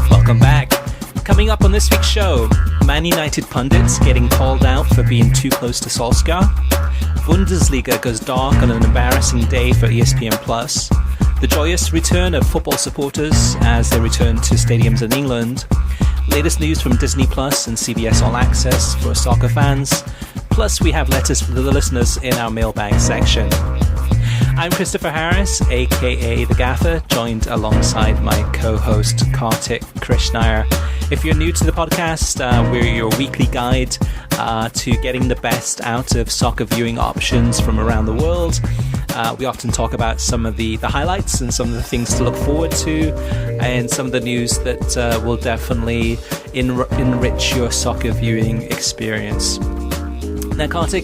Welcome back. Coming up on this week's show, Man United pundits getting called out for being too close to Solskjaer. Bundesliga goes dark on an embarrassing day for ESPN+. The joyous return of football supporters as they return to stadiums in England. Latest news from Disney Plus and CBS All Access for soccer fans. Plus, we have letters for the listeners in our mailbag section. I'm Christopher Harris, aka The Gaffer, joined alongside my co-host Kartik Krishnaiyer. If you're new to the podcast, we're your weekly guide to getting the best out of soccer viewing options from around the world. We often talk about some of the highlights and some of the things to look forward to, and some of the news that will definitely enrich your soccer viewing experience. Now, Kartik,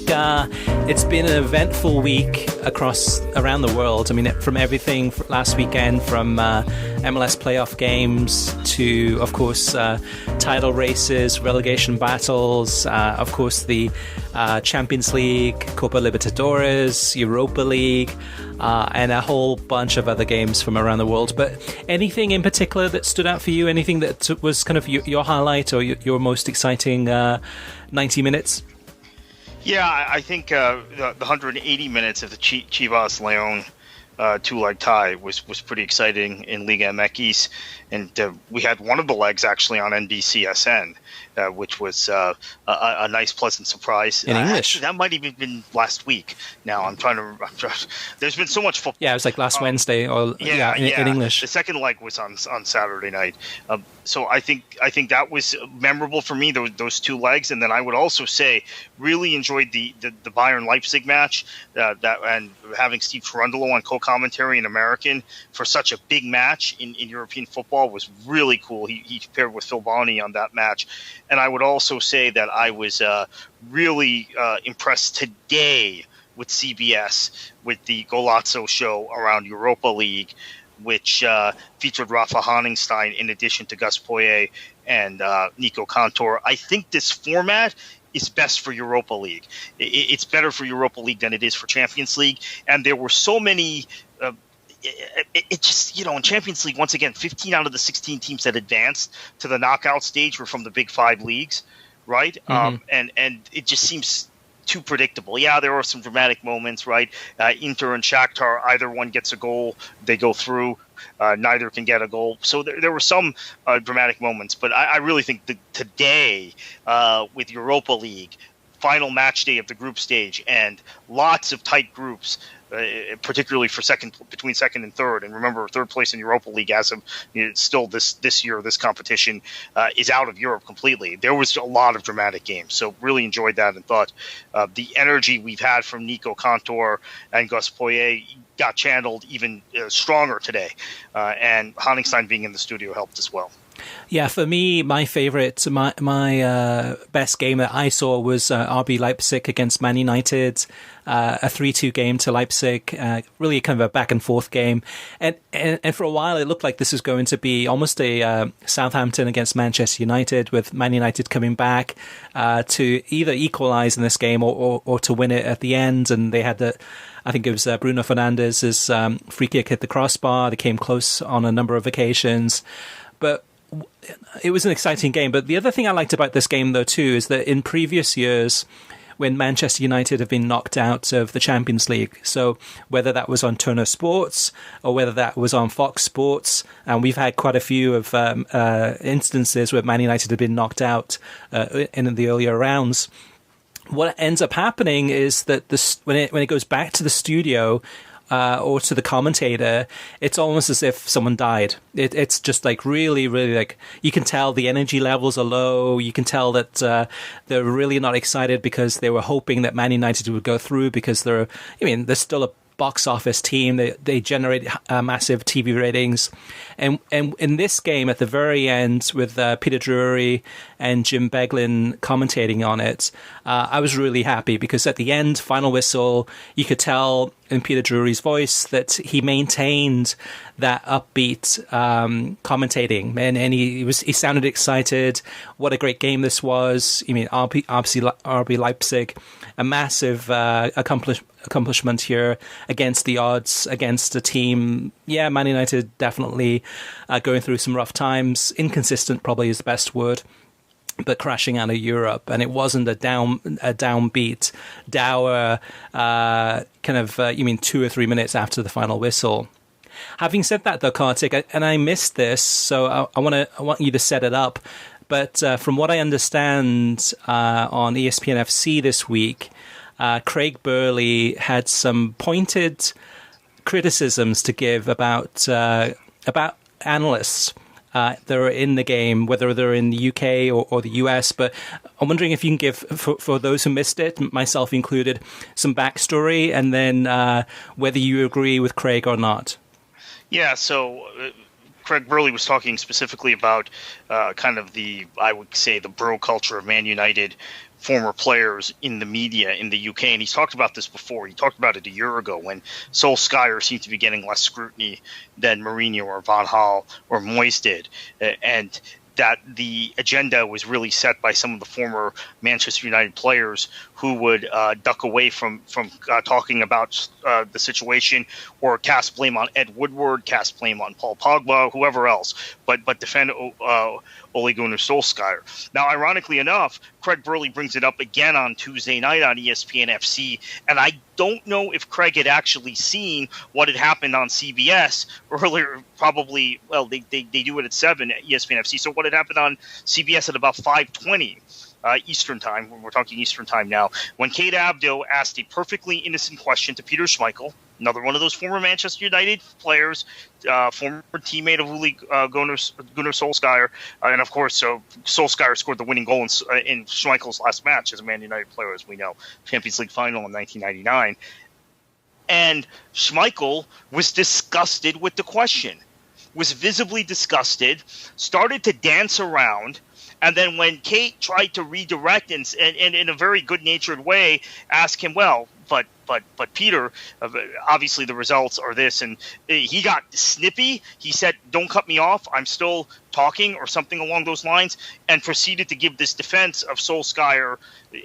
it's been an eventful week around the world. I mean, from everything last weekend, from MLS playoff games to, of course, title races, relegation battles, of course, the Champions League, Copa Libertadores, Europa League, and a whole bunch of other games from around the world. But anything in particular that stood out for you? Anything that was kind of your highlight or your most exciting 90 minutes? Yeah, I think the 180 minutes of the Chivas León 2-leg tie was pretty exciting in Liga MX, and we had one of the legs actually on NBCSN, which was a nice, pleasant surprise. In English. Actually, that might even been last week. Now I'm trying to. There's been so much football. Yeah, it was like last Wednesday, or in English. The second leg was on Saturday night. So I think that was memorable for me, those two legs. And then I would also say really enjoyed the Bayern Leipzig match, and having Steve Cherundolo on co-commentary in American for such a big match in European football was really cool. He paired with Phil Bonney on that match. And I would also say that I was really impressed today with CBS with the Golazzo show around Europa League, which featured Rafa Honigstein in addition to Gus Poyet and Nico Cantor. I think this format is best for Europa League. It's better for Europa League than it is for Champions League. And there were so many it just, in Champions League, once again, 15 out of the 16 teams that advanced to the knockout stage were from the big five leagues, right? Mm-hmm. And it just seems too predictable. Yeah, there are some dramatic moments, right? Inter and Shakhtar, either one gets a goal, they go through. Neither can get a goal. So there were some dramatic moments. But I really think that today, with Europa League, final match day of the group stage, and lots of tight groups, particularly for between second and third. And remember, third place in Europa League as of still this year, this competition is out of Europe completely. There was a lot of dramatic games, so really enjoyed that and thought the energy we've had from Nico Cantor and Gus Poyet got channeled even stronger today. And Honigstein being in the studio helped as well. Yeah, for me, my favorite, my best game that I saw was RB Leipzig against Man United, a 3-2 game to Leipzig, really kind of a back and forth game. And for a while, it looked like this was going to be almost a Southampton against Manchester United, with Man United coming back to either equalise in this game or to win it at the end. And they had I think it was Bruno Fernandes's free kick hit the crossbar. They came close on a number of occasions. But it was an exciting game. But the other thing I liked about this game, though, too, is that in previous years, when Manchester United have been knocked out of the Champions League, so whether that was on Turner Sports or whether that was on Fox Sports, and we've had quite a few of instances where Man United have been knocked out in the earlier rounds. What ends up happening is that when it goes back to the studio, or to the commentator, it's almost as if someone died. It's just like really, really, like, you can tell the energy levels are low. You can tell that they're really not excited because they were hoping that Man United would go through, because they're still a box office team. They generate massive TV ratings. And in this game, at the very end, with Peter Drury and Jim Beglin commentating on it, I was really happy, because at the end, final whistle, you could tell in Peter Drury's voice that he maintained that upbeat commentating, and he sounded excited. What a great game this was! I mean, RB Leipzig, a massive accomplishment here against the odds, against a team. Yeah, Man United definitely going through some rough times. Inconsistent probably is the best word, but crashing out of Europe, and it wasn't a downbeat, dour kind of. You mean 2 or 3 minutes after the final whistle. Having said that, though, Kartik, and I missed this, so I want you to set it up. But from what I understand on ESPN FC this week, Craig Burley had some pointed criticisms to give about analysts that are in the game, whether they're in the UK or the US. But I'm wondering if you can give, for those who missed it, myself included, some backstory, and then whether you agree with Craig or not. Yeah, so Craig Burley was talking specifically about kind of I would say, the bro culture of Man United former players in the media in the UK. And he's talked about this before. He talked about it a year ago when Solskjaer seemed to be getting less scrutiny than Mourinho or Van Gaal or Moyes did. And that the agenda was really set by some of the former Manchester United players who would duck away from talking about the situation, or cast blame on Ed Woodward, cast blame on Paul Pogba, whoever else, but defend Ole Gunnar Solskjaer. Now, ironically enough, Craig Burley brings it up again on Tuesday night on ESPN FC, and I don't know if Craig had actually seen what had happened on CBS earlier. Probably, well, they do it at 7 at ESPN FC. So what had happened on CBS at about 5:20 Eastern time, when we're talking Eastern time now, when Kate Abdo asked a perfectly innocent question to Peter Schmeichel, another one of those former Manchester United players, former teammate of Ole Gunnar Solskjaer, and of course, Solskjaer scored the winning goal in Schmeichel's last match as a Man United player, as we know, Champions League final in 1999. And Schmeichel was disgusted with the question, was visibly disgusted, started to dance around. And then when Kate tried to redirect and in a very good-natured way ask him, well, but Peter, obviously the results are this, and he got snippy. He said, "Don't cut me off. I'm still talking," or something along those lines, and proceeded to give this defense of Solskjaer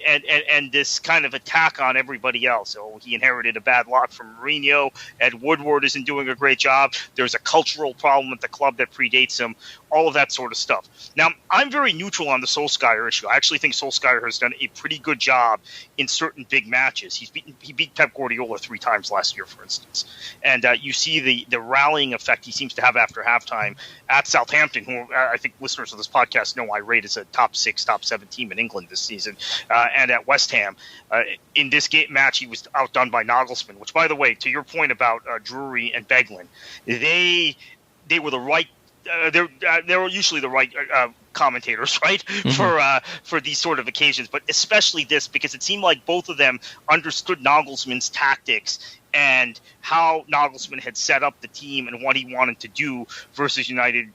and this kind of attack on everybody else. So he inherited a bad lot from Mourinho. Ed Woodward isn't doing a great job. There's a cultural problem at the club that predates him. All of that sort of stuff. Now, I'm very neutral on the Solskjaer issue. I actually think Solskjaer has done a pretty good job in certain big matches. He beat Pep Guardiola 3 times last year, for instance. And you see the rallying effect he seems to have after halftime at Southampton, who I think listeners of this podcast know I rate as a top 6, top 7 team in England this season, and at West Ham. In this match, he was outdone by Nagelsmann, which, by the way, to your point about Drury and Beglin, they were the right they're usually the right commentators, right, for these sort of occasions, but especially this, because it seemed like both of them understood Nagelsmann's tactics and how Nagelsmann had set up the team and what he wanted to do versus United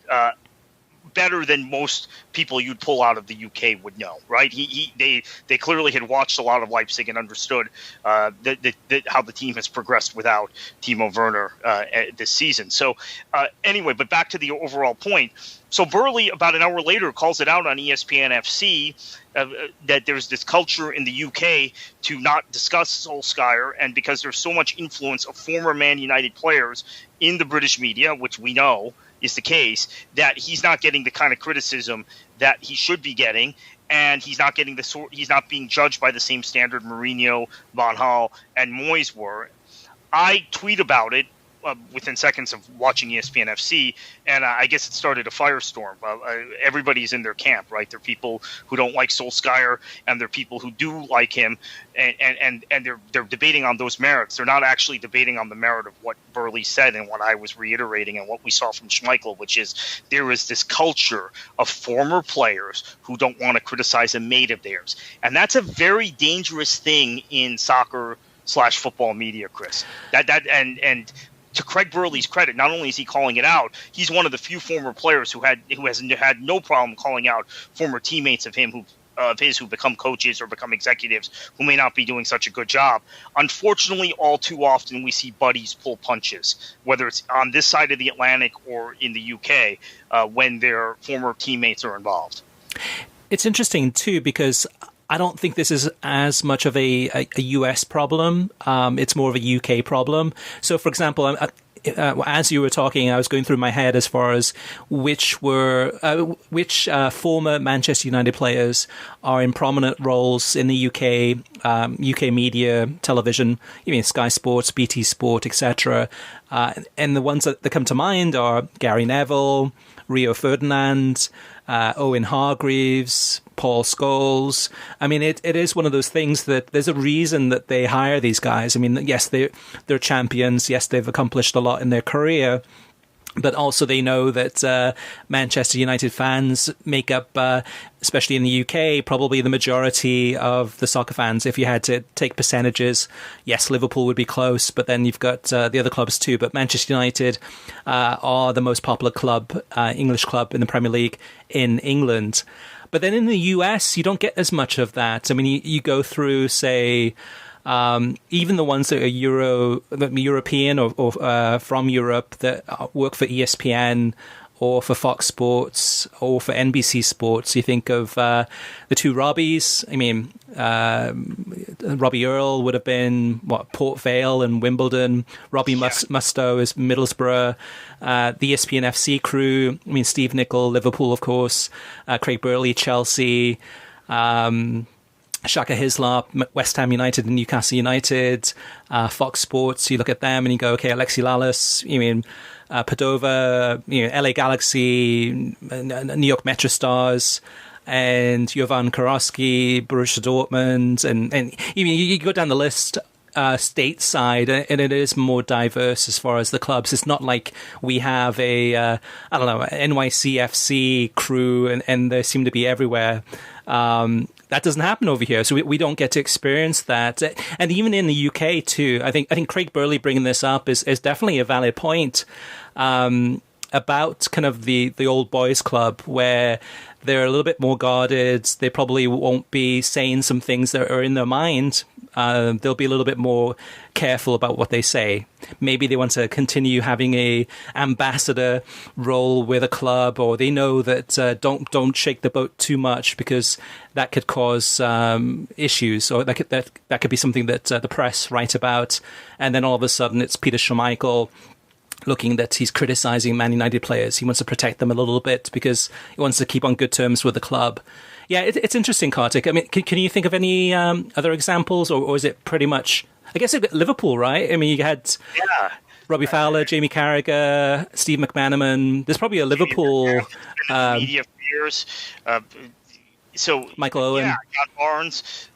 better than most people you'd pull out of the UK would know, right? They clearly had watched a lot of Leipzig and understood how the team has progressed without Timo Werner this season. So anyway, but back to the overall point. So Burley, about an hour later, calls it out on ESPN FC that there's this culture in the UK to not discuss Solskjaer, and because there's so much influence of former Man United players in the British media, which we know is the case, that he's not getting the kind of criticism that he should be getting, and he's not getting he's not being judged by the same standard Mourinho, Van Gaal, and Moyes were. I tweet about it within seconds of watching ESPN FC, and I guess it started a firestorm. Everybody's in their camp, right? There are people who don't like Solskjaer, and there are people who do like him, and they're debating on those merits. They're not actually debating on the merit of what Burley said and what I was reiterating and what we saw from Schmeichel, which is there is this culture of former players who don't want to criticize a mate of theirs, and that's a very dangerous thing in soccer/football media, Chris. And to Craig Burley's credit, not only is he calling it out, he's one of the few former players who has had no problem calling out former teammates of him who of his who become coaches or become executives who may not be doing such a good job. Unfortunately, all too often we see buddies pull punches, whether it's on this side of the Atlantic or in the UK, when their former teammates are involved. It's interesting, too, because I don't think this is as much of a US problem. It's more of a UK problem. So, for example, as you were talking, I was going through my head as far as which former Manchester United players are in prominent roles in the UK media, television, Sky Sports, BT Sport, etc. And the ones that come to mind are Gary Neville, Rio Ferdinand, Owen Hargreaves, Paul Scholes. I mean, it is one of those things that there's a reason that they hire these guys. I mean, yes, they're champions. Yes, they've accomplished a lot in their career. But also they know that Manchester United fans make up, especially in the UK, probably the majority of the soccer fans. If you had to take percentages, yes, Liverpool would be close, but then you've got the other clubs too. But Manchester United are the most popular club, English club in the Premier League in England. But then in the US, you don't get as much of that. I mean, you go through, say, even the ones that are European or from Europe that work for ESPN or for Fox Sports or for NBC Sports. You think of the two Robbies. I mean, Robbie Earle would have been Port Vale and Wimbledon. Robbie Mustoe is Middlesbrough. The ESPN FC crew. I mean, Steve Nicol, Liverpool, of course. Craig Burley, Chelsea. Shaka Hislop, West Ham United and Newcastle United, Fox Sports, you look at them and you go, okay, Alexi Lalas, Padova, LA Galaxy, New York Metro Stars, and Jovan Karowski, Borussia Dortmund, and you go down the list stateside, and it is more diverse as far as the clubs. It's not like we have a NYCFC crew and they seem to be everywhere. That doesn't happen over here, so we don't get to experience that. And even in the UK too, I think Craig Burley bringing this up is definitely a valid point about kind of the old boys club where they're a little bit more guarded. They probably won't be saying some things that are in their mind. They'll be a little bit more careful about what they say. Maybe they want to continue having a ambassador role with a club, or they know that don't shake the boat too much because that could cause issues, or that could be something that the press write about, and then all of a sudden it's Peter Schmeichel looking that he's criticizing Man United players. He wants to protect them a little bit because he wants to keep on good terms with the club. Yeah, it's interesting, Kartik. I mean, can you think of any other examples, or is it pretty much, I guess, Liverpool, right? I mean, you had Robbie Fowler, Jamie Carragher, Steve McManaman. There's probably a Liverpool media for years. So Michael Owen, John Barnes.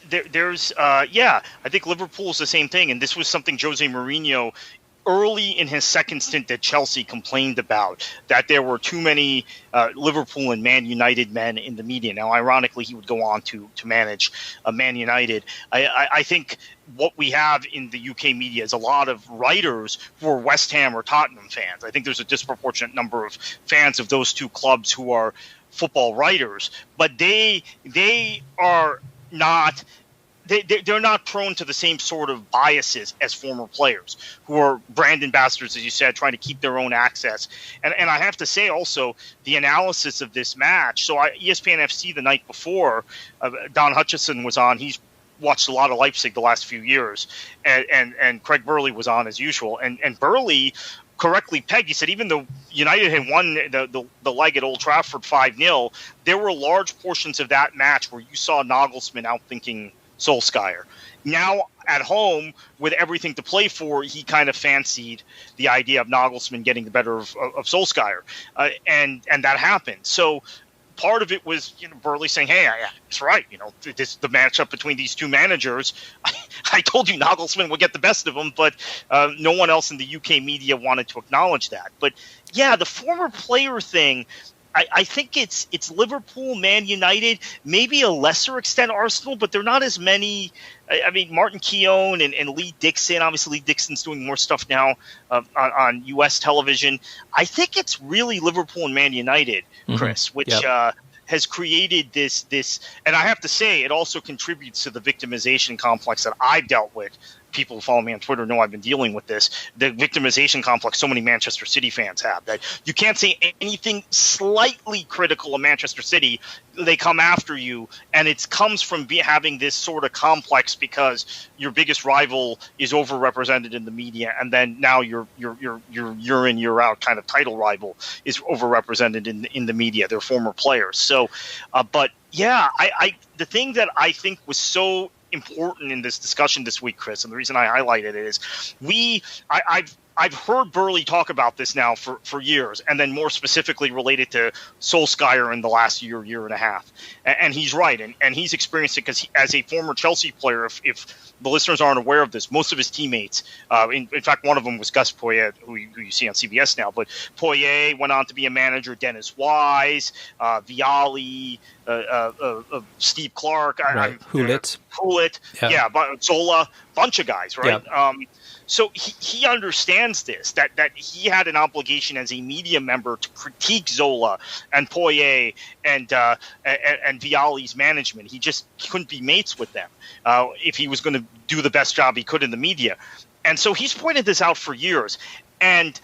There's I think Liverpool's the same thing, and this was something Jose Mourinho early in his second stint at Chelsea complained about, that there were too many Liverpool and Man United men in the media. Now, ironically, he would go on to manage Man United. I think what we have in the UK media is a lot of writers who are West Ham or Tottenham fans. I think there's a disproportionate number of fans of those two clubs who are football writers, but they are not... They're not prone to the same sort of biases as former players who are brand ambassadors, as you said, trying to keep their own access. And I have to say also the analysis of this match. So ESPN FC the night before, Don Hutchison was on. He's watched a lot of Leipzig the last few years. And Craig Burley was on as usual. And Burley correctly pegged. He said even though United had won the leg at Old Trafford 5-0, there were large portions of that match where you saw Nagelsmann outthinking Solskjaer. Now at home with everything to play for, he kind of fancied the idea of Nagelsmann getting the better of Solskjaer, and that happened. So part of it was Burley saying, "Hey, it's right. The matchup between these two managers. I told you Nagelsmann would get the best of them, but no one else in the UK media wanted to acknowledge that." But yeah, the former player thing. I think it's Liverpool, Man United, maybe a lesser extent Arsenal, but they're not as many. I mean, Martin Keown and Lee Dixon. Obviously, Lee Dixon's doing more stuff now on U.S. television. I think it's really Liverpool and Man United, Chris, which has created this, and I have to say, it also contributes to the victimization complex that I've dealt with. People who follow me on Twitter know I've been dealing with this. The victimization complex so many Manchester City fans have, that you can't say anything slightly critical of Manchester City, they come after you, and it comes from having this sort of complex because your biggest rival is overrepresented in the media, and then now your year in year out kind of title rival is overrepresented in the media. They're former players. So, but yeah, I the thing that I think was so important in this discussion this week, Chris, and the reason I highlighted it is I've heard Burley talk about this now for years, and then more specifically related to Solskjaer in the last year and a half. And he's right, and he's experienced it because as a former Chelsea player, if the listeners aren't aware of this, most of his teammates, in fact, one of them was Gus Poyet, who you see on CBS now, but Poyet went on to be a manager, Dennis Wise, Vialli, Steve Clark, right. Hulit, yeah, Zola, bunch of guys, right? Yeah. So he understands this, that he had an obligation as a media member to critique Zola and Poyet and Vialli's management. He just couldn't be mates with them if he was going to do the best job he could in the media. And so he's pointed this out for years. And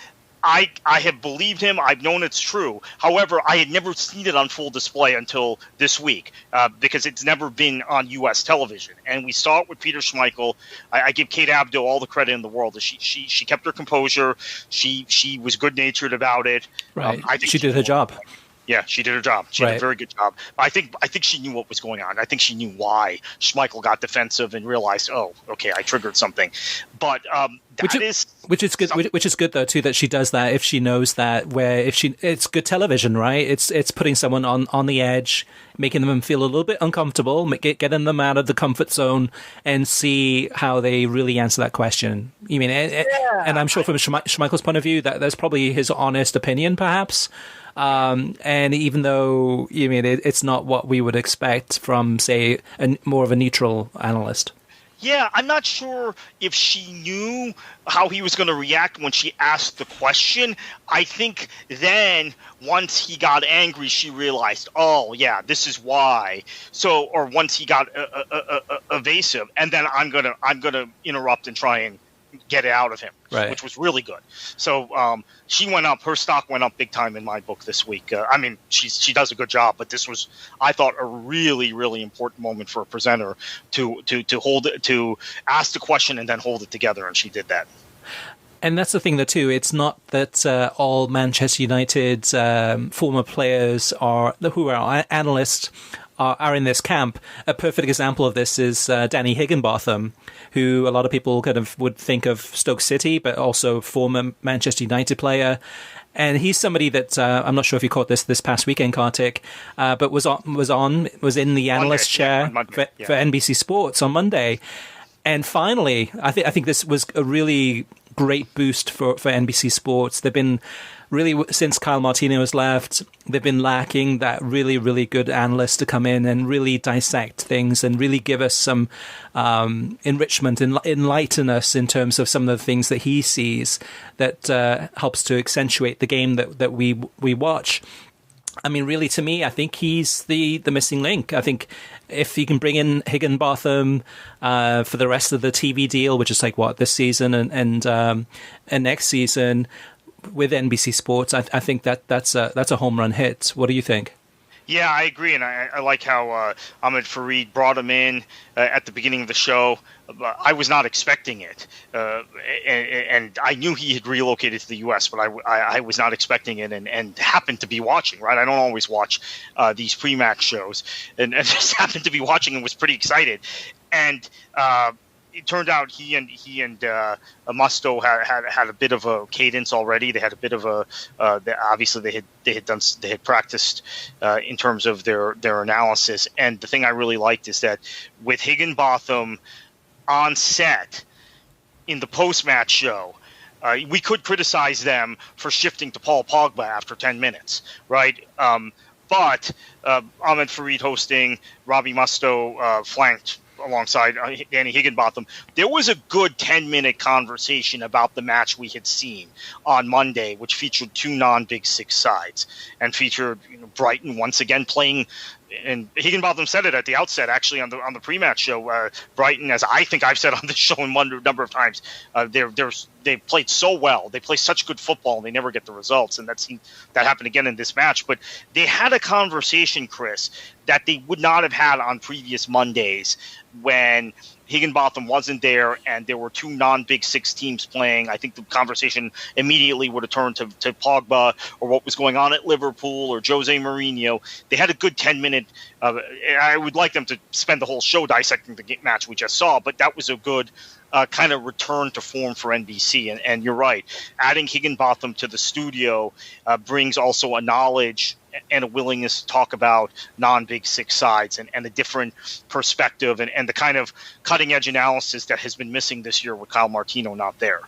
I have believed him. I've known it's true. However, I had never seen it on full display until this week because it's never been on U.S. television. And we saw it with Peter Schmeichel. I give Kate Abdo all the credit in the world. She kept her composure. She was good-natured about it. Right. I think she did her job. Yeah, she did her job. She did a very good job. I think she knew what was going on. I think she knew why Schmeichel got defensive and realized, oh, okay, I triggered something. But which is good though too, that she does that if she knows that, it's good television, right? It's putting someone on the edge, making them feel a little bit uncomfortable, getting them out of the comfort zone, and see how they really answer that question. You mean, and I'm sure from Schmeichel's point of view, that's probably his honest opinion, perhaps. And even though it's not what we would expect from, say, more of a neutral analyst. Yeah, I'm not sure if she knew how he was going to react when she asked the question. I think then once he got angry, she realized, oh, yeah, this is why. So, or once he got evasive, and then I'm gonna interrupt and try and get it out of him, right, which was really good. So she went up. Her stock went up big time in my book this week. I mean, she does a good job, but this was, I thought, a really, really important moment for a presenter to ask the question and then hold it together, and she did that. And that's the thing, though, too. It's not that all Manchester United former players who are analysts are in this camp. A perfect example of this is Danny Higginbotham, who a lot of people kind of would think of Stoke City, but also former Manchester United player. And he's somebody that I'm not sure if you caught this past weekend, Kartik, but was in the analyst chair for NBC Sports on Monday. And finally, I think this was a really great boost for NBC Sports. They've been really, since Kyle Martino has left, they've been lacking that really, really good analyst to come in and really dissect things and really give us some enrichment and enlighten us in terms of some of the things that he sees that helps to accentuate the game that we watch. I mean, really, to me, I think he's the missing link. I think if you can bring in Higginbotham for the rest of the TV deal, which is like this season and next season with NBC Sports, I think that's a home run hit. What do you think? Yeah, I agree, and I like how Ahmed Fareed brought him in at the beginning of the show. I was not expecting it, and I knew he had relocated to the U.S., but I was not expecting it, and happened to be watching. Right, I don't always watch these pre-match shows, and just happened to be watching and was pretty excited. And it turned out he and Musto had a bit of a cadence already. They had a bit of a obviously they had practiced in terms of their analysis. And the thing I really liked is that with Higginbotham on set in the post-match show, we could criticize them for shifting to Paul Pogba after 10 minutes, right? But Ahmed Fareed hosting, Robbie Musto flanked alongside Danny Higginbotham, there was a good 10-minute conversation about the match we had seen on Monday, which featured two non-Big Six sides and featured Brighton once again playing. And Higginbotham said it at the outset, actually, on the pre-match show. Brighton, as I think I've said on this show a number of times, they played so well. They play such good football, and they never get the results. And that happened again in this match. But they had a conversation, Chris, that they would not have had on previous Mondays when Higginbotham wasn't there and there were two non-Big Six teams playing. I think the conversation immediately would have turned to Pogba or what was going on at Liverpool or Jose Mourinho. They had a good 10-minute I would like them to spend the whole show dissecting the match we just saw, but that was a good kind of return to form for NBC. And you're right, adding Higginbotham to the studio brings also a knowledge and a willingness to talk about non-Big Six sides and a different perspective and the kind of cutting-edge analysis that has been missing this year with Kyle Martino not there.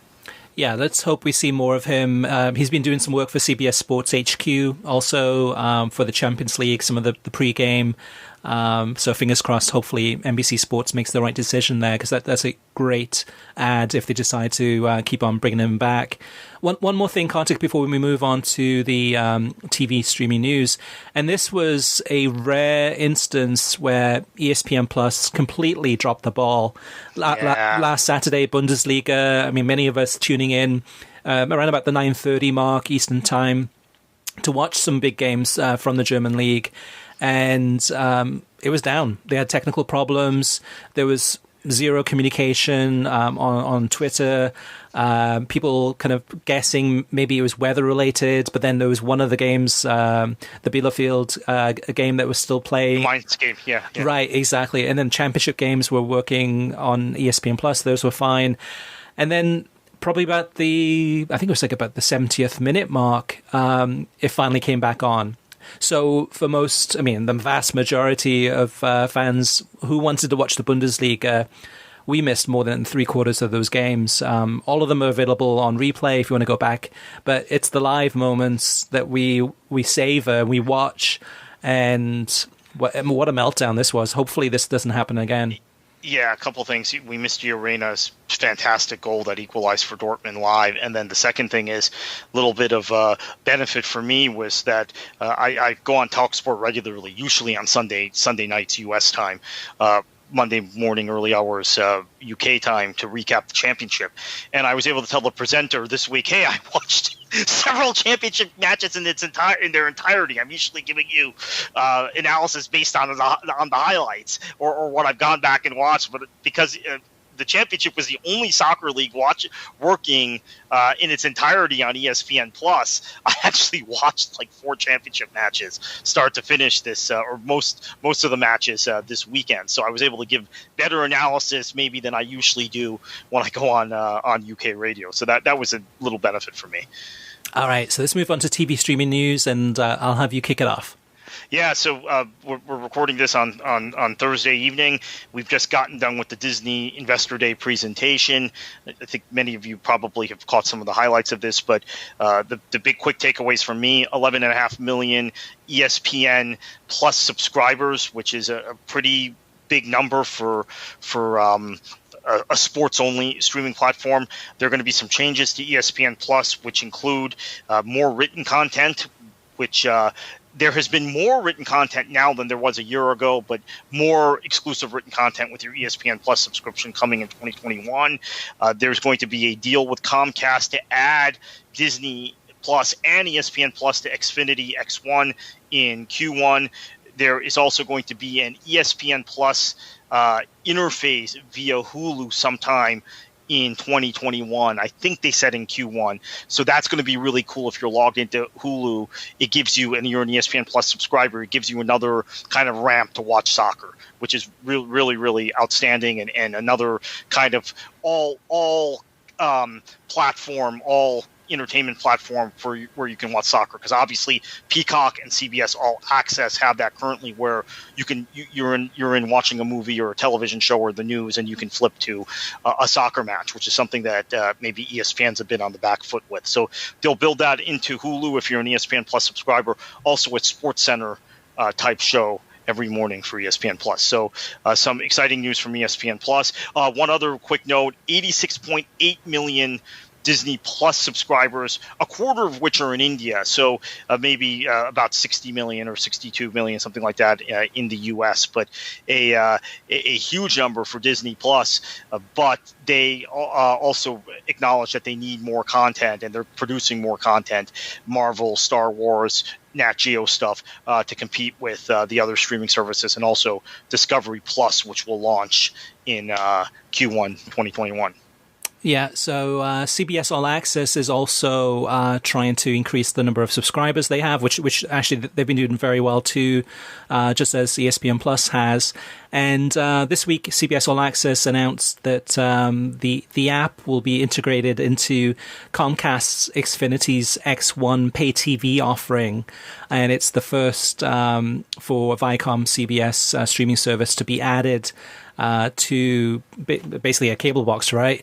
Yeah, let's hope we see more of him. He's been doing some work for CBS Sports HQ, also for the Champions League, some of the pre-game. So fingers crossed, hopefully NBC Sports makes the right decision there, because that's a great ad if they decide to keep on bringing him back. One more thing, Kartik, before we move on to the TV streaming news. And this was a rare instance where ESPN Plus completely dropped the ball. Last Saturday, Bundesliga, I mean, many of us tuning in around about the 9:30 mark Eastern time to watch some big games from the German league. And it was down. They had technical problems. There was zero communication on Twitter. People kind of guessing maybe it was weather related, but then there was one of the games, the Bielefeld game that was still playing. Mainz game, yeah. Right, exactly. And then championship games were working on ESPN Plus. Those were fine. And then probably about I think it was like about the 70th minute mark, it finally came back on. So for most, I mean, the vast majority of fans who wanted to watch the Bundesliga, we missed more than 3/4 of those games. All of them are available on replay if you want to go back. But it's the live moments that we savor, we watch, and what a meltdown this was. Hopefully this doesn't happen again. Yeah, a couple of things. We missed Giorena's fantastic goal that equalized for Dortmund live. And then the second thing is a little bit of benefit for me was that I go on TalkSport regularly, usually on Sunday nights U.S. time, Monday morning, early hours UK time, to recap the championship. And I was able to tell the presenter this week, hey, I watched several championship matches in their entirety. I'm usually giving you analysis based on the highlights or what I've gone back and watched, but because the championship was the only soccer league working in its entirety on ESPN Plus, I actually watched like 4 championship matches start to finish this, or most of the matches this weekend. So I was able to give better analysis maybe than I usually do when I go on UK radio. So that was a little benefit for me. All right, so let's move on to TV streaming news, and I'll have you kick it off. Yeah, so we're recording this on Thursday evening. We've just gotten done with the Disney Investor Day presentation. I think many of you probably have caught some of the highlights of this, but the big quick takeaways from me: 11.5 million ESPN Plus subscribers, which is a pretty big number for a sports-only streaming platform. There are going to be some changes to ESPN Plus, which include more written content, which there has been more written content now than there was a year ago, but more exclusive written content with your ESPN Plus subscription coming in 2021. There's going to be a deal with Comcast to add Disney Plus and ESPN Plus to Xfinity X1 in Q1. There is also going to be an ESPN Plus interface via Hulu sometime in 2021. I think they said in Q1. So that's going to be really cool if you're logged into Hulu. It gives you, and you're an ESPN Plus subscriber, it gives you another kind of ramp to watch soccer, which is really, really outstanding, and another kind of all platform, all entertainment platform for where you can watch soccer, because obviously Peacock and CBS All Access have that currently, where you're in watching a movie or a television show or the news, and you can flip to a soccer match, which is something that maybe ESPN's have been on the back foot with. So they'll build that into Hulu if you're an ESPN Plus subscriber. Also, a SportsCenter type show every morning for ESPN Plus. So some exciting news from ESPN Plus. One other quick note: 86.8 million Disney Plus subscribers, a quarter of which are in India. So maybe about 60 million or 62 million, something like that, in the U.S. But a huge number for Disney Plus. But they also acknowledge that they need more content, and they're producing more content, Marvel, Star Wars, Nat Geo stuff, to compete with the other streaming services, and also Discovery Plus, which will launch in Q1 2021. Yeah, so CBS All Access is also trying to increase the number of subscribers they have, which actually they've been doing very well too, just as ESPN Plus has. And this week, CBS All Access announced that the app will be integrated into Comcast's Xfinity's X1 pay TV offering, and it's the first for Viacom CBS streaming service to be added to basically a cable box, right?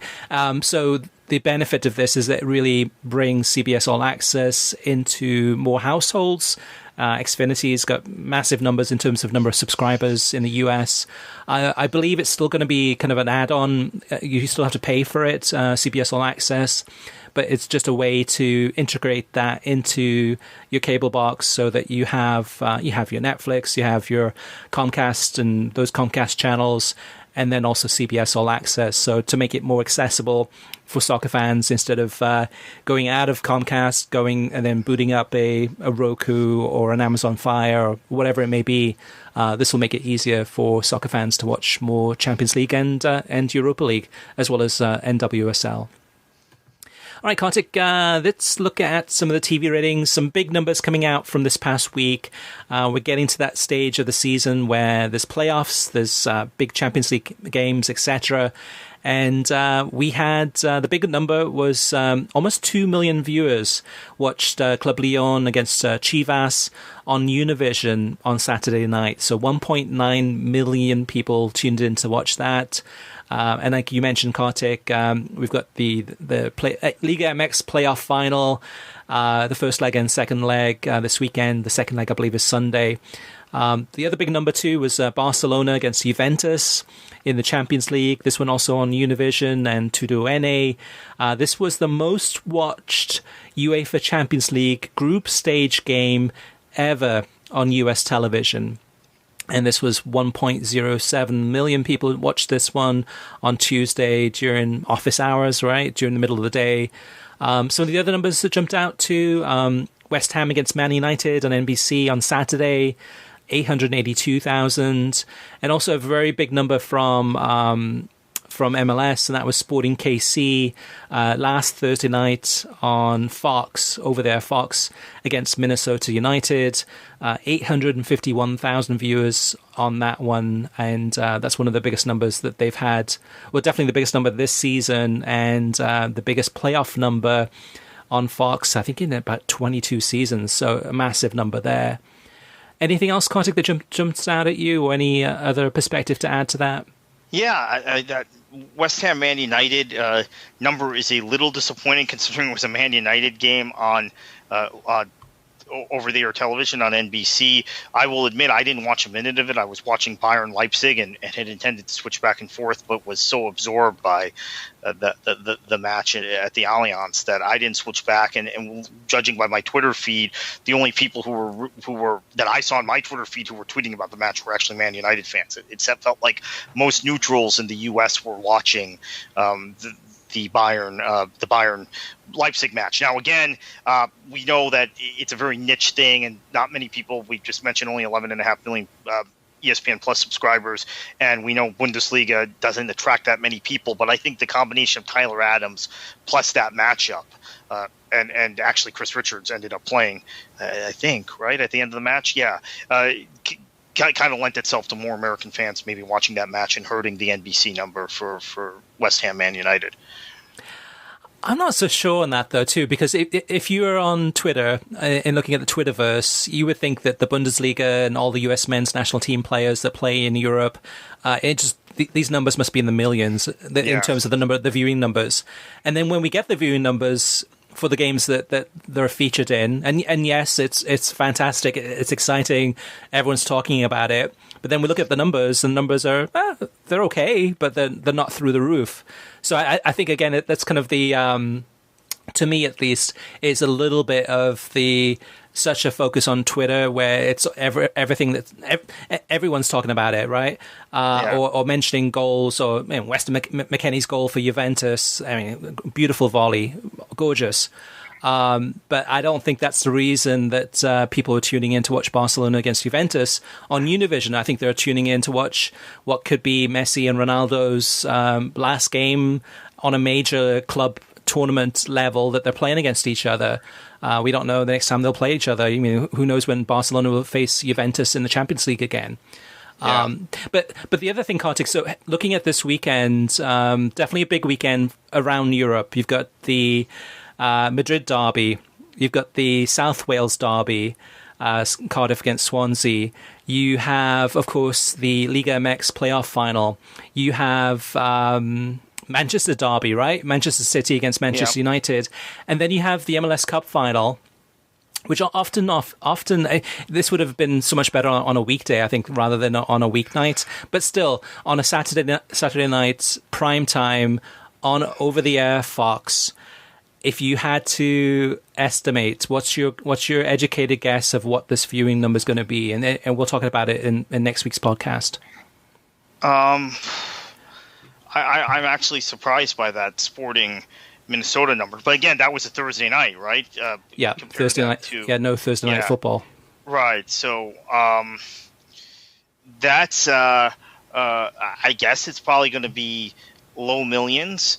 So the benefit of this is that it really brings CBS All Access into more households. Xfinity's got massive numbers in terms of number of subscribers in the US. I believe it's still going to be kind of an add-on. You still have to pay for it, CBS All Access, but it's just a way to integrate that into your cable box so that you have your Netflix, you have your Comcast and those Comcast channels, and then also CBS All Access. So to make it more accessible for soccer fans, instead of going out of Comcast, going and then booting up a Roku or an Amazon Fire or whatever it may be, this will make it easier for soccer fans to watch more Champions League and Europa League, as well as NWSL. All right, Kartik, let's look at some of the TV ratings, some big numbers coming out from this past week. We're getting to that stage of the season where there's playoffs, there's big Champions League games, etc. And we had the big number was almost 2 million viewers watched Club Lyon against Chivas on Univision on Saturday night. So 1.9 million people tuned in to watch that. And like you mentioned, Kartik, we've got the Liga MX playoff final, the first leg and second leg this weekend. The second leg, I believe, is Sunday. The other big number two was Barcelona against Juventus in the Champions League. This one also on Univision and Tudo NA. This was the most watched UEFA Champions League group stage game ever on US television. And this was 1.07 million people watched this one on Tuesday during office hours, right? During the middle of the day. Some of the other numbers that jumped out to West Ham against Man United on NBC on Saturday, 882,000. And also a very big number from MLS, and that was Sporting KC last Thursday night on Fox, over there, Fox against Minnesota United. 851,000 viewers on that one, and that's one of the biggest numbers that they've had. Well, definitely the biggest number this season, and the biggest playoff number on Fox, I think, in about 22 seasons, so a massive number there. Anything else, Kartik, that jumps out at you, or any other perspective to add to that? Yeah, that West Ham Man United number is a little disappointing, considering it was a Man United game on over-the-air television on NBC. I will admit I didn't watch a minute of it. I was watching Bayern Leipzig and had intended to switch back and forth, but was so absorbed by the match at the Allianz that I didn't switch back. And judging by my Twitter feed, the only people who were that I saw on my Twitter feed who were tweeting about the match were actually Man United fans. It felt like most neutrals in the U.S. were watching the Bayern Leipzig match. Now, again, we know that it's a very niche thing, and not many people. We just mentioned only 11.5 million ESPN Plus subscribers, and we know Bundesliga doesn't attract that many people. But I think the combination of Tyler Adams plus that matchup, and actually Chris Richards ended up playing, I think, right at the end of the match. Yeah. Kind of lent itself to more American fans maybe watching that match and hurting the NBC number for West Ham Man United. I'm not so sure on that, though, too, because if you were on Twitter and looking at the Twitterverse, you would think that the Bundesliga and all the US men's national team players that play in Europe, these numbers must be in the millions in terms of the viewing numbers. And then when we get the viewing numbers for the games that they're featured in. And yes, it's fantastic. It's exciting. Everyone's talking about it. But then we look at the numbers, and numbers are, they're okay, but they're not through the roof. So I think, again, that's kind of the, to me at least, is a little bit of such a focus on Twitter where it's everything that everyone's talking about it, right? Or mentioning goals, or Weston McKennie's goal for Juventus. I mean, beautiful volley, gorgeous. But I don't think that's the reason that people are tuning in to watch Barcelona against Juventus on Univision. I think they're tuning in to watch what could be Messi and Ronaldo's last game on a major club tournament level that they're playing against each other. We don't know the next time they'll play each other. I mean, who knows when Barcelona will face Juventus in the Champions League again. Yeah. But the other thing, Kartik, so looking at this weekend, definitely a big weekend around Europe. You've got the Madrid derby. You've got the South Wales derby, Cardiff against Swansea. You have, of course, the Liga MX playoff final. You have Manchester derby, right? Manchester City against Manchester United. And then you have the MLS Cup final, which are often this would have been so much better on a weekday, I think, rather than on a weeknight. But still, on a Saturday night, prime time, on over-the-air Fox, if you had to estimate, what's your educated guess of what this viewing number is going to be? And we'll talk about it in next week's podcast. I'm actually surprised by that Sporting Minnesota number. But again, that was a Thursday night, right? Thursday night. No Thursday night football. Right. So that's, I guess it's probably going to be low millions.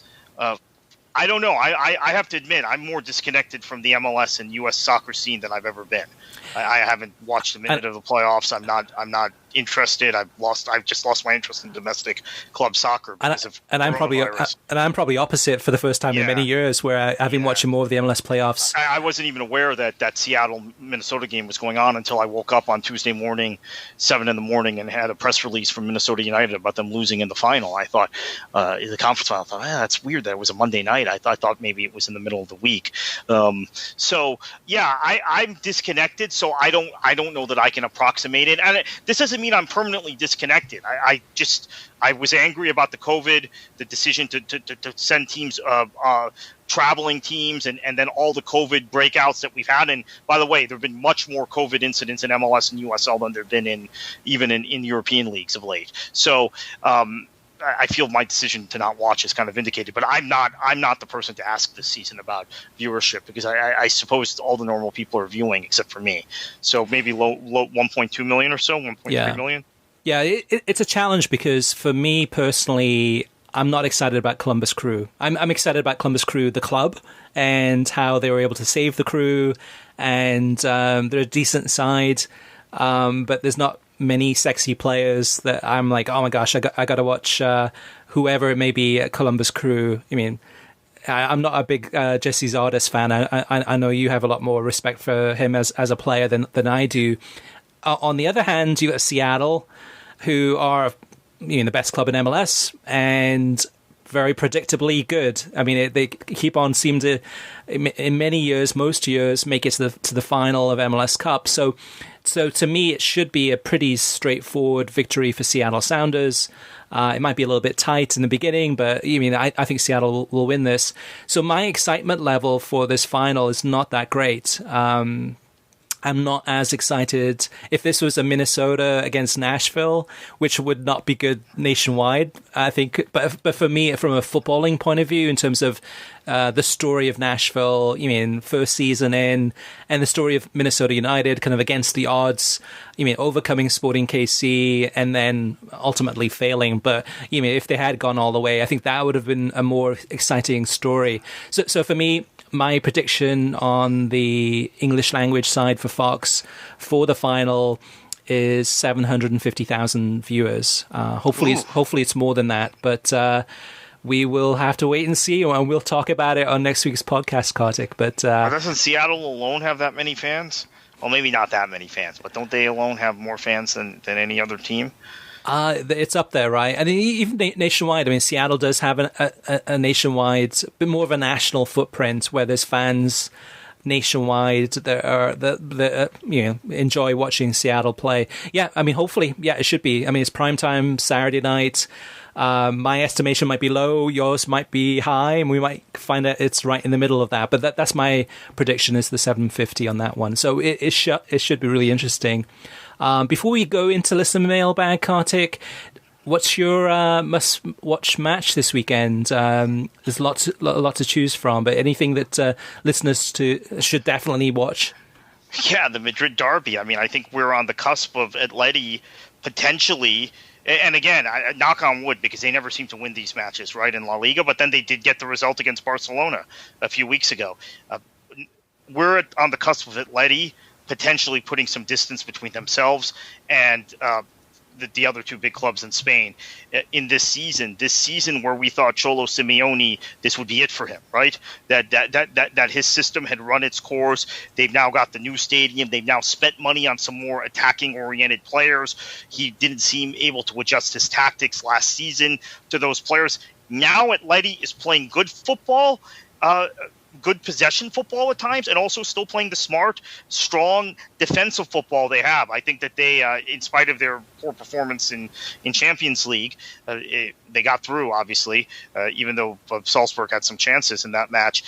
I don't know. I have to admit, I'm more disconnected from the MLS and U.S. soccer scene than I've ever been. I haven't watched a minute of the playoffs. I'm not interested. I've just lost my interest in domestic club soccer because of coronavirus. I'm probably opposite for the first time in many years, where I've been watching more of the MLS playoffs. I wasn't even aware that Seattle Minnesota game was going on until I woke up on Tuesday morning, 7 a.m, and had a press release from Minnesota United about them losing in the final. I thought in the conference final, I thought, that's weird that it was a Monday night. I thought maybe it was in the middle of the week. I'm disconnected. So I don't know that I can approximate it. And this doesn't mean I'm permanently disconnected. I was angry about the COVID, the decision to send teams, traveling teams, and then all the COVID breakouts that we've had. And by the way, there have been much more COVID incidents in MLS and USL than there have been in European leagues of late. So I feel my decision to not watch is kind of vindicated, but I'm not the person to ask this season about viewership, because I suppose all the normal people are viewing except for me. So maybe low 1.2 million or so, 1.3 million. Yeah, it's a challenge, because for me personally, I'm not excited about Columbus Crew. I'm excited about Columbus Crew, the club, and how they were able to save the Crew, and they're a decent side, but there's not many sexy players that I'm like, oh my gosh, I got to watch whoever it may be at Columbus Crew. I mean, I'm not a big Jesse Zardes fan. I know you have a lot more respect for him as a player than I do. On the other hand, you got Seattle, who are the best club in MLS and very predictably good. I mean, they keep on seem to, in many years, most years, make it to the final of MLS Cup. So to me, it should be a pretty straightforward victory for Seattle Sounders. It might be a little bit tight in the beginning, but I think Seattle will win this. So my excitement level for this final is not that great. I'm not as excited if this was a Minnesota against Nashville, which would not be good nationwide, I think. But for me, from a footballing point of view, in terms of the story of Nashville, first season in, and the story of Minnesota United, kind of against the odds, overcoming Sporting KC and then ultimately failing. But if they had gone all the way, I think that would have been a more exciting story. So for me, my prediction on the English language side for Fox for the final is 750,000 viewers. Hopefully it's more than that, but we will have to wait and see, and we'll talk about it on next week's podcast, Kartik. But doesn't Seattle alone have that many fans? Well, maybe not that many fans, but don't they alone have more fans than any other team? It's up there, right? And even nationwide, I mean, Seattle does have a nationwide, bit more of a national footprint where there's fans nationwide that enjoy watching Seattle play. Yeah, I mean, hopefully, yeah, it should be. I mean, it's primetime Saturday night. My estimation might be low, yours might be high, and we might find out it's right in the middle of that. But that's my prediction, is the 750 on that one. So it should be really interesting. Before we go into listener mailbag, Kartik, what's your must-watch match this weekend? There's a lot to choose from, but anything that listeners should definitely watch? Yeah, the Madrid derby. I mean, I think we're on the cusp of Atleti potentially. And again, I knock on wood, because they never seem to win these matches, right, in La Liga. But then they did get the result against Barcelona a few weeks ago. We're on the cusp of Atleti potentially putting some distance between themselves and the other two big clubs in Spain in this season. This season, where we thought Cholo Simeone, this would be it for him, right? That his system had run its course. They've now got the new stadium. They've now spent money on some more attacking-oriented players. He didn't seem able to adjust his tactics last season to those players. Now Atleti is playing good football, good possession football at times, and also still playing the smart, strong defensive football they have. I think that they, in spite of their poor performance in Champions League, they got through, obviously, even though Salzburg had some chances in that match.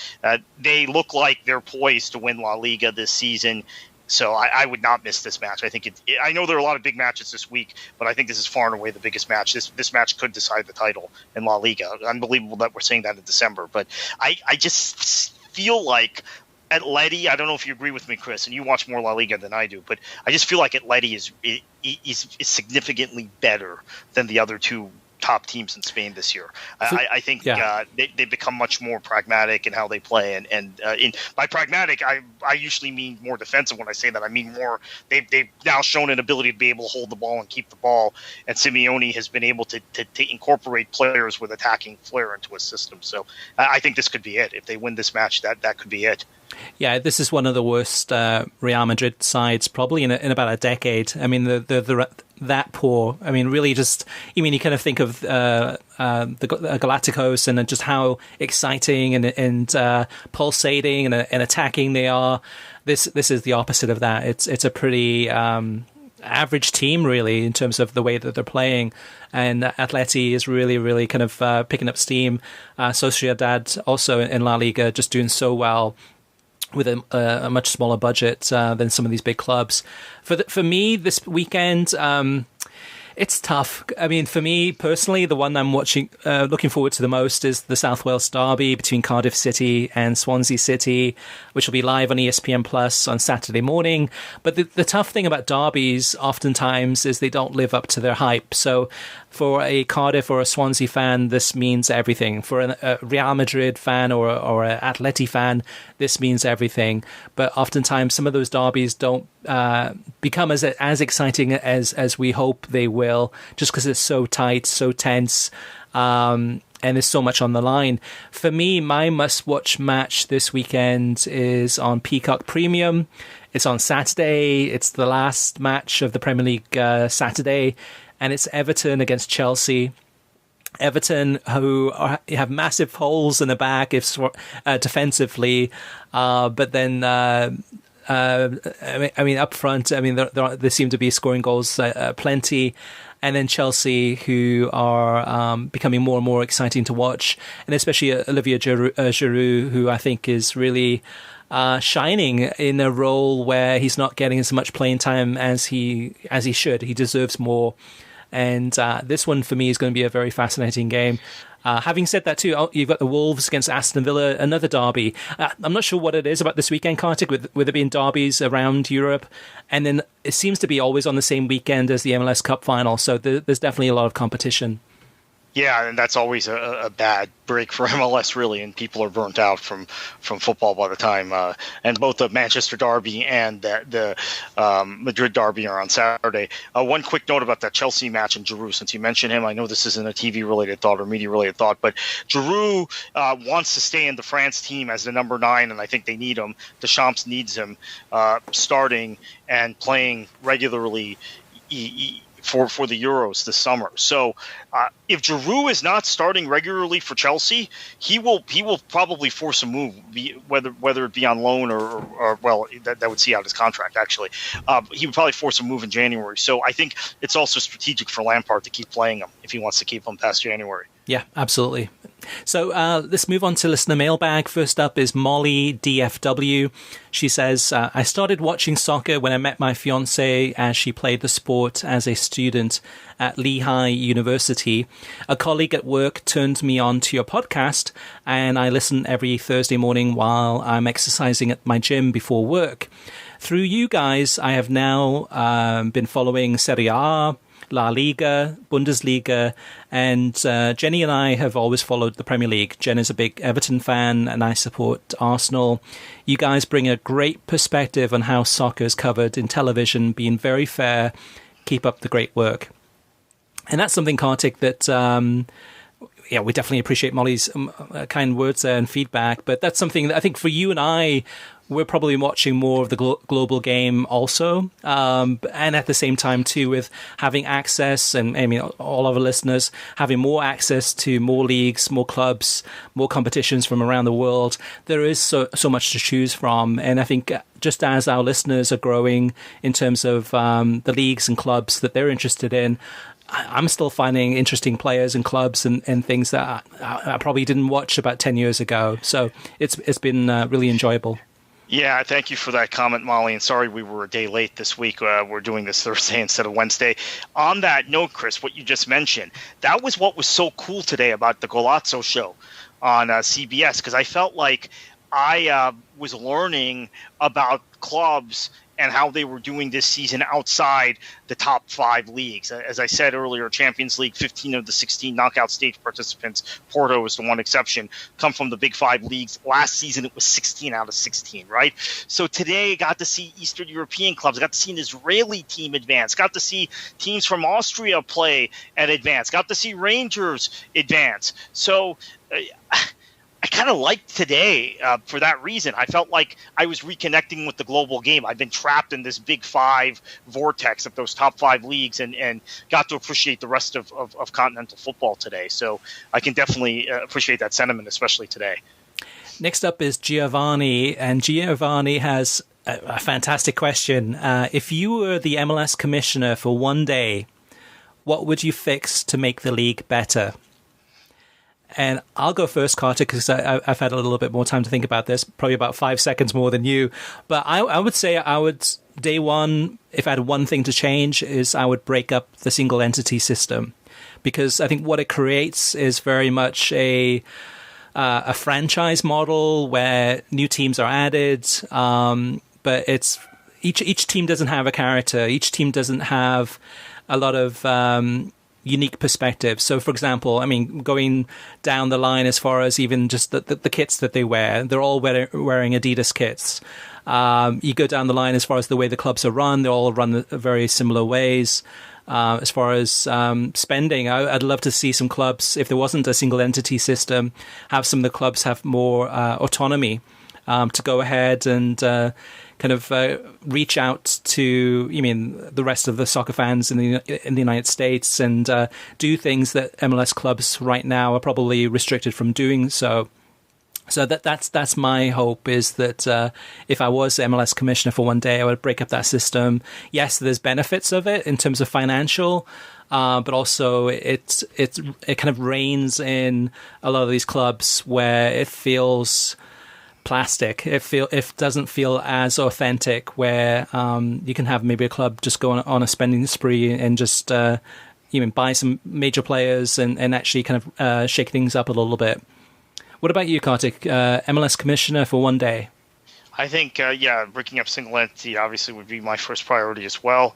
They look like they're poised to win La Liga this season. So I would not miss this match. I think I know there are a lot of big matches this week, but I think this is far and away the biggest match. This match could decide the title in La Liga. Unbelievable that we're saying that in December, but I just feel like Atleti, I don't know if you agree with me, Chris, and you watch more La Liga than I do, but I just feel like Atleti is significantly better than the other two top teams in Spain this year. I think they become much more pragmatic in how they play, and by pragmatic, I usually mean more defensive. When I say that, I mean more. They've now shown an ability to be able to hold the ball and keep the ball, and Simeone has been able to incorporate players with attacking flair into his system. So I think this could be it. If they win this match, that could be it. Yeah, this is one of the worst Real Madrid sides probably in about a decade. I mean, the that poor. I mean, really, you kind of think of the Galacticos and just how exciting and pulsating and attacking they are. This is the opposite of that. It's a pretty average team, really, in terms of the way that they're playing. And Atleti is really, really kind of picking up steam. Sociedad also in La Liga just doing so well, with a much smaller budget than some of these big clubs. For me, this weekend, it's tough. I mean, for me personally, the one I'm looking forward to the most is the South Wales derby between Cardiff City and Swansea City, which will be live on ESPN Plus on Saturday morning. But the tough thing about derbies oftentimes is they don't live up to their hype. So for a Cardiff or a Swansea fan, this means everything. For a Real Madrid fan or an Atleti fan, this means everything. But oftentimes, some of those derbies don't become as exciting as we hope they will, just because it's so tight, so tense, and there's so much on the line. For me, my must-watch match this weekend is on Peacock Premium. It's on Saturday. It's the last match of the Premier League Saturday, and it's Everton against Chelsea. Everton, who have massive holes in the back defensively, but then I mean, up front, I mean, they seem to be scoring goals plenty. And then Chelsea, who are becoming more and more exciting to watch, and especially Olivier Giroud, who I think is really shining in a role where he's not getting as much playing time as he should. He deserves more. And this one, for me, is going to be a very fascinating game. Having said that, too, you've got the Wolves against Aston Villa, another derby. I'm not sure what it is about this weekend, Kartik, with there being derbies around Europe. And then it seems to be always on the same weekend as the MLS Cup Final. So there's definitely a lot of competition. Yeah, and that's always a bad break for MLS, really, and people are burnt out from football by the time. And both the Manchester derby and the Madrid derby are on Saturday. One quick note about that Chelsea match in Giroud, since you mentioned him. I know this isn't a TV-related thought or media-related thought, but Giroud wants to stay in the France team as the number 9, and I think they need him. Deschamps needs him starting and playing regularly. for the Euros this summer. So if Giroud is not starting regularly for Chelsea, he will probably force a move, whether it be on loan or well, that would see out his contract actually. He would probably force a move in January. So I think it's also strategic for Lampard to keep playing him if he wants to keep him past January. Yeah, absolutely. So let's move on to listener mailbag. First up is Molly DFW. She says, I started watching soccer when I met my fiancée as she played the sport as a student at Lehigh University. A colleague at work turned me on to your podcast, and I listen every Thursday morning while I'm exercising at my gym before work. Through you guys, I have now been following Serie A, La Liga, Bundesliga, and Jenny and I have always followed the Premier League. Jen is a big Everton fan, and I support Arsenal. You guys bring a great perspective on how soccer is covered in television, being very fair. Keep up the great work. And that's something, Kartik, that we definitely appreciate Molly's kind words and feedback. But that's something that I think for you and I, we're probably watching more of the global game also. And at the same time, too, with having access, and I mean, all of our listeners having more access to more leagues, more clubs, more competitions from around the world, there is so much to choose from. And I think just as our listeners are growing in terms of the leagues and clubs that they're interested in, I'm still finding interesting players and clubs and things that I probably didn't watch about 10 years ago. So it's been really enjoyable. Yeah, thank you for that comment, Molly. And sorry we were a day late this week. We're doing this Thursday instead of Wednesday. On that note, Chris, what you just mentioned, that was what was so cool today about the Golazzo show on CBS, because I felt like I was learning about clubs and how they were doing this season outside the top 5 leagues. As I said earlier, Champions League, 15 of the 16 knockout stage participants, Porto is the one exception, come from the big 5 leagues. Last season, it was 16 out of 16, right? So today, I got to see Eastern European clubs. I got to see an Israeli team advance. Got to see teams from Austria play and advance. Got to see Rangers advance. So I kind of liked today for that reason. I felt like I was reconnecting with the global game. I've been trapped in this big 5 vortex of those top 5 leagues and got to appreciate the rest of continental football today. So I can definitely appreciate that sentiment, especially today. Next up is Giovanni, and Giovanni has a fantastic question. If you were the MLS Commissioner for one day, what would you fix to make the league better? And I'll go first, Kartik, because I've had a little bit more time to think about this, probably about 5 seconds more than you. But I would say day one, if I had one thing to change, is I would break up the single entity system. Because I think what it creates is very much a franchise model where new teams are added, but it's each team doesn't have a character. Each team doesn't have a lot of unique perspective. So, for example, I mean, going down the line as far as even just the kits that they wear, they're all wearing Adidas kits. You go down the line as far as the way the clubs are run, they're all run very similar ways. As far as spending, I'd love to see some clubs, if there wasn't a single entity system, have some of the clubs have more autonomy to go ahead and kind of reach out to, the rest of the soccer fans in the United States and do things that MLS clubs right now are probably restricted from doing so. So that's my hope, is that if I was MLS Commissioner for one day, I would break up that system. Yes, there's benefits of it in terms of financial, but also it kind of reins in a lot of these clubs where it feels plastic. It doesn't feel as authentic, where you can have maybe a club just go on a spending spree and just buy some major players and actually kind of shake things up a little bit. What about you, Kartik? MLS Commissioner for one day? I think, breaking up single entity obviously would be my first priority as well,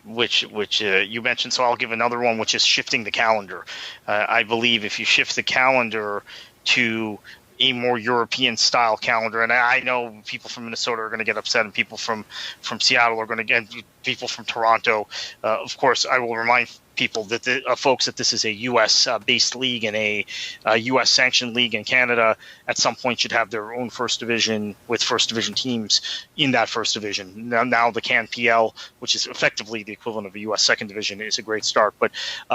which you mentioned. So I'll give another one, which is shifting the calendar. I believe if you shift the calendar to a more European style calendar, and I know people from Minnesota are going to get upset, and people from Seattle are going to get people from Toronto. Of course, I will remind people that folks that this is a U.S. Based league and a U.S. sanctioned league in Canada. At some point, should have their own first division with first division teams in that first division. Now the CanPL, which is effectively the equivalent of a U.S. second division, is a great start. But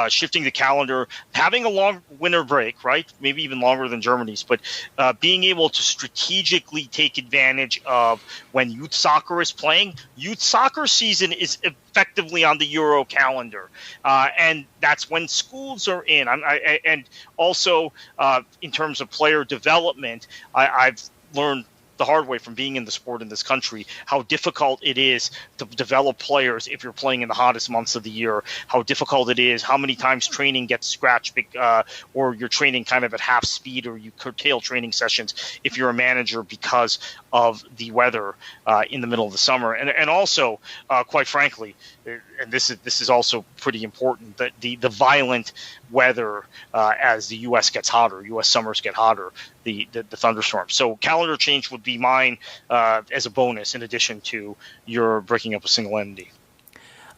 shifting the calendar, having a long winter break, right? Maybe even longer than Germany's, but being able to strategically take advantage of when youth soccer is playing. Youth soccer season is effectively on the Euro calendar. And that's when schools are in. And also in terms of player development, I've learned the hard way from being in the sport in this country how difficult it is to develop players if you're playing in the hottest months of the year, how difficult it is, how many times training gets scratched or you're training kind of at half speed, or you curtail training sessions if you're a manager because of the weather in the middle of the summer. And also, quite frankly, and this is also pretty important, that the violent weather as the U.S. gets hotter, U.S. summers get hotter, the thunderstorms. So calendar change would be mine as a bonus in addition to your breaking up a single entity.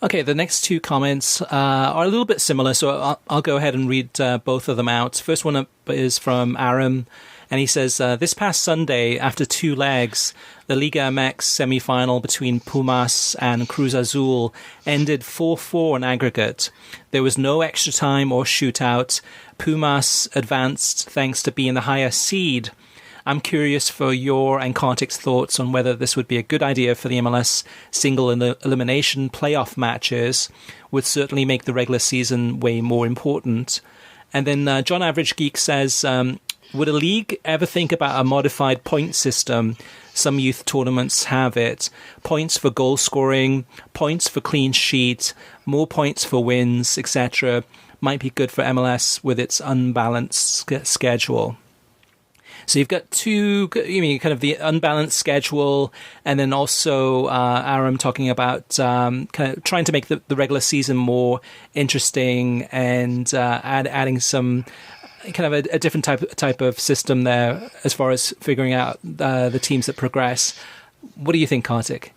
Okay, the next two comments are a little bit similar, so I'll go ahead and read both of them out. First one up is from Aram, and he says, this past Sunday, after two legs, the Liga MX semi-final between Pumas and Cruz Azul ended 4-4 in aggregate. There was no extra time or shootout. Pumas advanced thanks to being the higher seed. I'm curious for your and Kartik's thoughts on whether this would be a good idea for the MLS single elimination playoff matches. Would certainly make the regular season way more important. And then John Average Geek says, would a league ever think about a modified point system? Some youth tournaments have it. Points for goal scoring, points for clean sheet, more points for wins, etc. Might be good for MLS with its unbalanced schedule. So you've got two, kind of the unbalanced schedule, and then also Aram talking about kind of trying to make the regular season more interesting and adding some kind of a different type of system there as far as figuring out the teams that progress. What do you think, Kartik?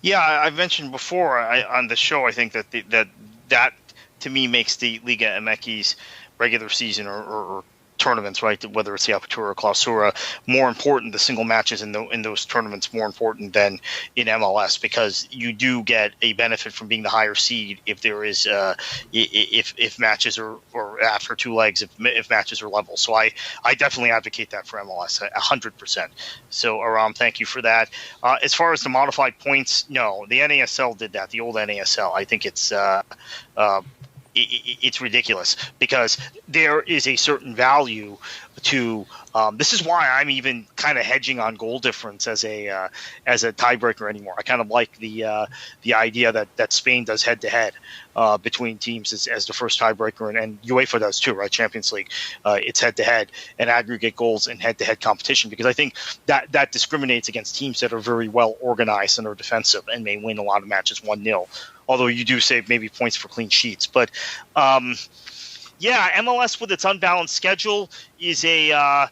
Yeah, I mentioned before on the show, I think that to me makes the Liga MX regular season or tournaments, right, whether it's the Apertura or Clausura, more important, the single matches in those tournaments more important than in MLS, because you do get a benefit from being the higher seed if there is if matches are, or after two legs, if matches are level. So I definitely advocate that for MLS 100%. So Aram, thank you for that. As far as the modified points, no, the NASL did that, the old NASL. I think it's ridiculous, because there is a certain value to this is why I'm even kind of hedging on goal difference as a tiebreaker anymore. I kind of like the idea that Spain does head to head between teams as the first tiebreaker, and UEFA does too, right? Champions League, it's head to head and aggregate goals in head to head competition, because I think that discriminates against teams that are very well organized and are defensive and may win a lot of matches 1-0. Although you do save maybe points for clean sheets. But, yeah, MLS with its unbalanced schedule is I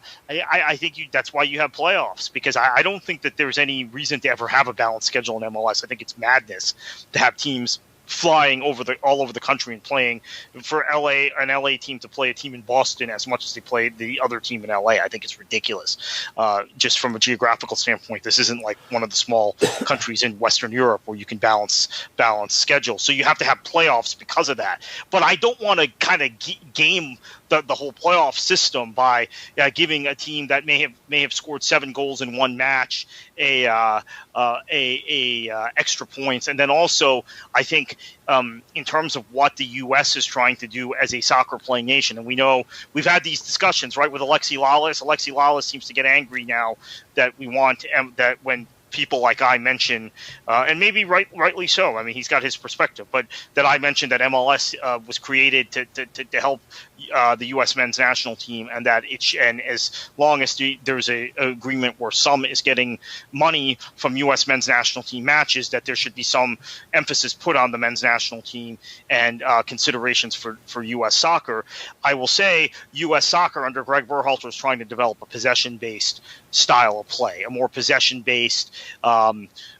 think that's why you have playoffs, because I don't think that there's any reason to ever have a balanced schedule in MLS. I think it's madness to have teams flying all over the country and playing for an LA team to play a team in Boston as much as they play the other team in LA. I think it's ridiculous. Just from a geographical standpoint, this isn't like one of the small countries in Western Europe where you can balance schedule. So you have to have playoffs because of that. But I don't want to kind of game the whole playoff system by giving a team that may have scored 7 goals in one match a extra points. And then also, I think in terms of what the U.S. is trying to do as a soccer playing nation, and we know we've had these discussions, right, with Alexi Lalas. Alexi Lalas seems to get angry now that we want that when people like I mention, and maybe rightly so. I mean, he's got his perspective, but that I mentioned that MLS was created to help the U.S. men's national team, and that and as long as there's a agreement where some is getting money from U.S. men's national team matches, that there should be some emphasis put on the men's national team and considerations for U.S. soccer. I will say U.S. soccer under Greg Berhalter is trying to develop a possession-based style of play, a more possession-based,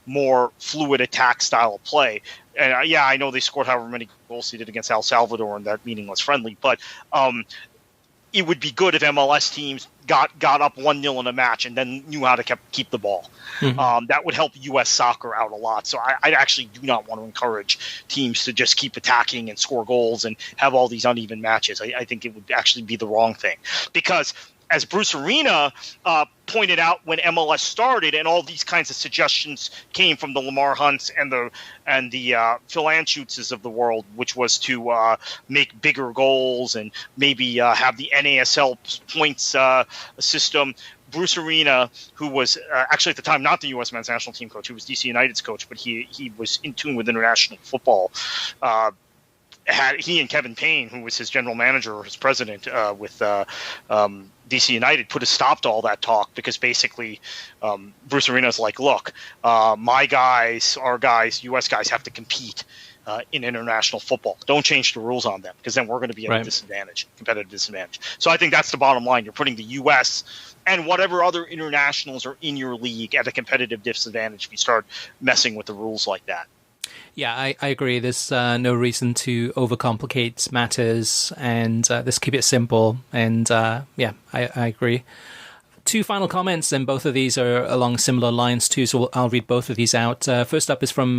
more fluid attack style of play. And I know they scored however many goals they did against El Salvador in that meaningless friendly, but it would be good if MLS teams got up 1-0 in a match and then knew how to keep the ball. Mm-hmm. That would help U.S. soccer out a lot. So I actually do not want to encourage teams to just keep attacking and score goals and have all these uneven matches. I think it would actually be the wrong thing, because as Bruce Arena pointed out when MLS started, and all these kinds of suggestions came from the Lamar Hunts and the Phil Anschutz of the world, which was to make bigger goals and maybe have the NASL points system. Bruce Arena, who was actually at the time not the U.S. men's national team coach, he was DC United's coach, but he was in tune with international football. He and Kevin Payne, who was his general manager or his president with DC United, put a stop to all that talk, because basically Bruce Arena's like, look, my guys, our guys, U.S. guys have to compete in international football. Don't change the rules on them, because then we're going to be at a disadvantage, competitive disadvantage. So I think that's the bottom line. You're putting the U.S. and whatever other internationals are in your league at a competitive disadvantage if you start messing with the rules like that. Yeah, I agree. There's no reason to overcomplicate matters, and let's keep it simple. And I agree. Two final comments, and both of these are along similar lines too, so I'll read both of these out. First up is from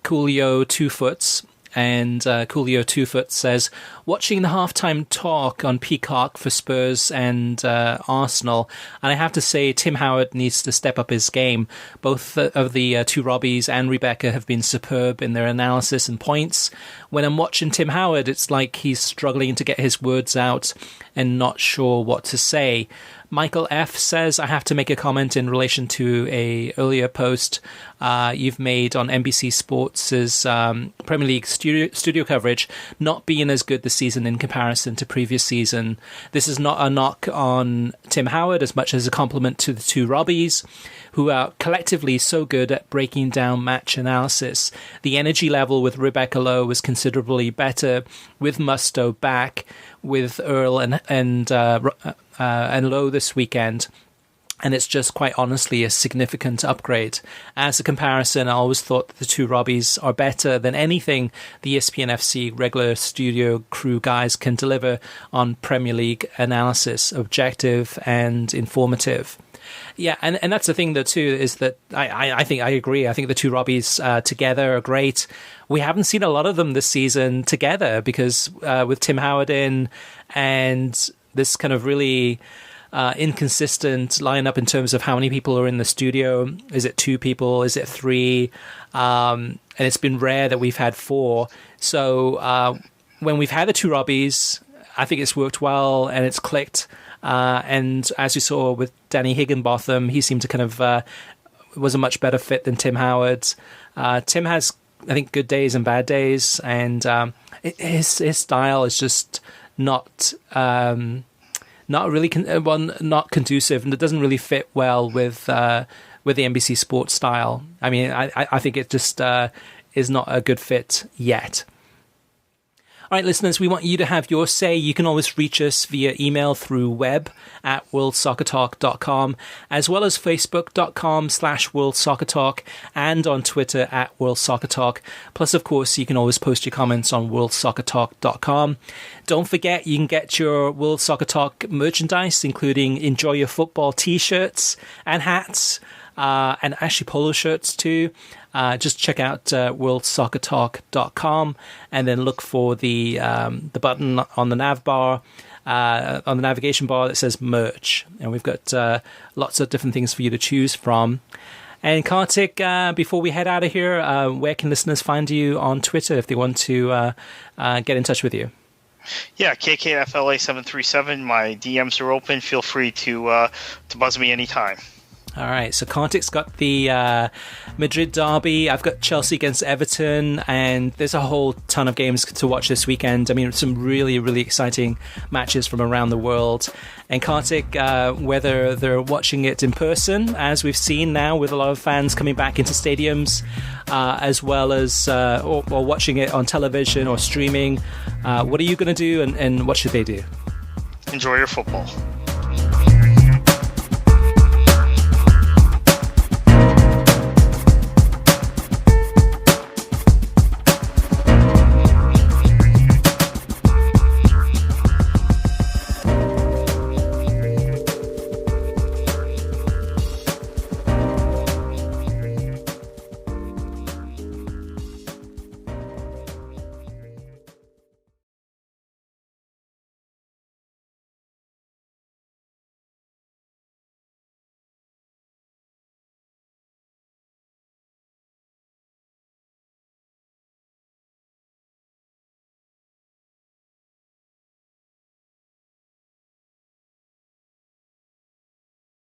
Coolio Two Foots. And Coolio Two Foot says, watching the halftime talk on Peacock for Spurs and Arsenal, and I have to say Tim Howard needs to step up his game. Both of the two Robbies and Rebecca have been superb in their analysis and points. When I'm watching Tim Howard, it's like he's struggling to get his words out and not sure what to say. Michael F. says, I have to make a comment in relation to a earlier post you've made on NBC Sports' Premier League studio coverage not being as good this season in comparison to previous season. This is not a knock on Tim Howard as much as a compliment to the two Robbies, who are collectively so good at breaking down match analysis. The energy level with Rebecca Lowe was considerably better with Musto back, with Earl and Lowe this weekend, and it's just quite honestly a significant upgrade. As a comparison, I always thought the two Robbies are better than anything the ESPN FC regular studio crew guys can deliver on Premier League analysis, objective and informative. Yeah, and that's the thing though too, is that I think I agree. I think the two Robbies together are great. We haven't seen a lot of them this season together, because with Tim Howard in and this kind of really inconsistent lineup in terms of how many people are in the studio. Is it 2 people? Is it 3? And it's been rare that we've had 4. So when we've had the two Robbies, I think it's worked well and it's clicked. And as we saw with Danny Higginbotham, he seemed to kind of was a much better fit than Tim Howard. Tim has, I think, good days and bad days, and his style is just not really not conducive, and it doesn't really fit well with the NBC Sports style. I mean, I think it just is not a good fit yet. All right, listeners, we want you to have your say. You can always reach us via email through web at worldsoccertalk.com, as well as facebook.com/worldsoccertalk, and on Twitter at worldsoccertalk. Plus, of course, you can always post your comments on worldsoccertalk.com. Don't forget, you can get your World Soccer Talk merchandise, including Enjoy Your Football t-shirts and hats, and actually polo shirts too. Just check out worldsoccertalk.com and then look for the button on the nav bar, on the navigation bar that says merch. And we've got lots of different things for you to choose from. And Kartik, before we head out of here, where can listeners find you on Twitter if they want to get in touch with you? Yeah, KKFLA737. My DMs are open. Feel free to buzz me anytime. All right, so Kartik's got the Madrid derby. I've got Chelsea against Everton, and there's a whole ton of games to watch this weekend. I mean, some really, really exciting matches from around the world. And Kartik, whether they're watching it in person, as we've seen now with a lot of fans coming back into stadiums, as well as or watching it on television or streaming, what are you going to do, and what should they do? Enjoy your football.